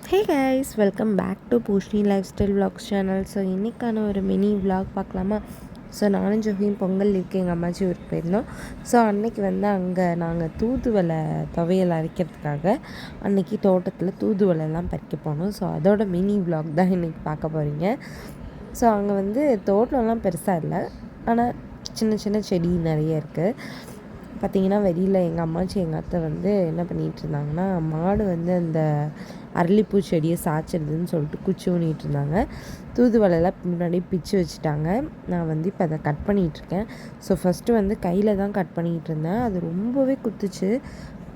Hey guys, welcome back to Pushni lifestyle vlogs channel. So இன்றைக்கான ஒரு mini vlog பார்க்கலாமா? So நானும் ஜோகியும் பொங்கல் இருக்கு எங்கள் அம்மாச்சி ஊருக்கு போயிருந்தோம். ஸோ அன்றைக்கி வந்து அங்கே நாங்கள் தூதுவளை துவையல் அரைக்கிறதுக்காக அன்றைக்கி தோட்டத்தில் தூதுவளைலாம் பறிக்க போனோம். ஸோ அதோட மினி விலாக் தான் இன்றைக்கி பார்க்க போகிறீங்க. ஸோ அங்கே வந்து தோட்டம்லாம் பெருசாக இல்லை, ஆனால் சின்ன சின்ன செடி நிறைய இருக்குது. பார்த்திங்கன்னா வெளியில் எங்கள் அம்மாச்சி எங்கள் அத்தை வந்து என்ன பண்ணிகிட்டு இருந்தாங்கன்னா, மாடு வந்து அந்த அரளிப்பூ செடியை சாய்ச்சிடுதுன்னு சொல்லிட்டு குச்சி ஊனிகிட்டு இருந்தாங்க. தூதுவளைலாம் முன்னாடி பிச்சு வச்சுட்டாங்க. நான் வந்து இப்போ அதை கட் பண்ணிகிட்ருக்கேன். ஸோ ஃபஸ்ட்டு வந்து கையில் தான் கட் பண்ணிகிட்டு இருந்தேன். அது ரொம்பவே குத்துச்சு.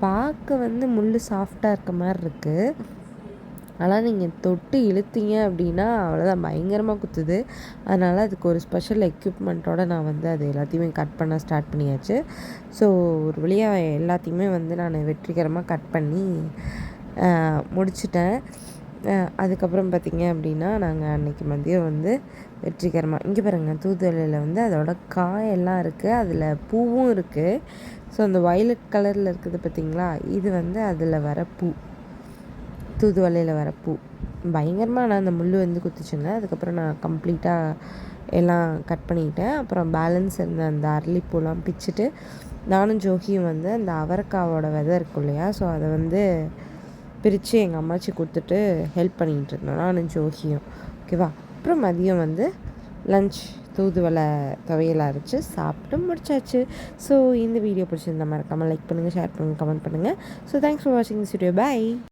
பார்க்க வந்து முள் சாஃப்டாக இருக்க மாதிரி இருக்குது, ஆனால் நீங்கள் தொட்டு இழுத்தீங்க அப்படின்னா அவ்வளோதான், பயங்கரமாக குத்துது. அதனால் அதுக்கு ஒரு ஸ்பெஷல் எக்யூப்மெண்ட்டோடு நான் வந்து அது எல்லாத்தையுமே கட் பண்ண ஸ்டார்ட் பண்ணியாச்சு. ஸோ ஒரு வழியாக எல்லாத்தையுமே வந்து நான் வெற்றிகரமாக கட் பண்ணி முடிச்சிட்டேன். அதுக்கப்புறம் பார்த்திங்க அப்படின்னா நாங்கள் அன்றைக்கி மதியம் வந்து வெற்றிகரமாக இங்கே பாருங்கள், தூதுவளையில் வந்து அதோட காயெல்லாம் இருக்குது, அதில் பூவும் இருக்குது. ஸோ அந்த வயலட் கலரில் இருக்குது பார்த்திங்களா, இது வந்து அதில் வர பூ, தூதுவளையில் வர பூ. பயங்கரமாக நான் அந்த முள் வந்து குத்துச்சுங்க. அதுக்கப்புறம் நான் கம்ப்ளீட்டாக எல்லாம் கட் பண்ணிக்கிட்டேன். அப்புறம் பேலன்ஸ் இருந்த அந்த அரளிப்பூலாம் பிச்சுட்டு நானும் ஜோகியும் வந்து அந்த அவரைக்காவோட விதை இருக்கும் இல்லையா, ஸோ அதை வந்து பிரித்து எங்கள் அம்மாச்சி கொடுத்துட்டு ஹெல்ப் பண்ணிக்கிட்டு இருந்தோம் நானும் ஜோகியும். ஓகேவா? அப்புறம் மதியம் வந்து லன்ச் தூதுவளை துவையல் அரைச்சி சாப்பிட்டு முடிச்சாச்சு. ஸோ இந்த வீடியோ பிடிச்சிருந்தா மறக்காமல் லைக் பண்ணுங்கள், ஷேர் பண்ணுங்கள், கமெண்ட் பண்ணுங்கள். ஸோ தேங்க்ஸ் ஃபார் வாட்சிங் திஸ் வீடியோ. பை.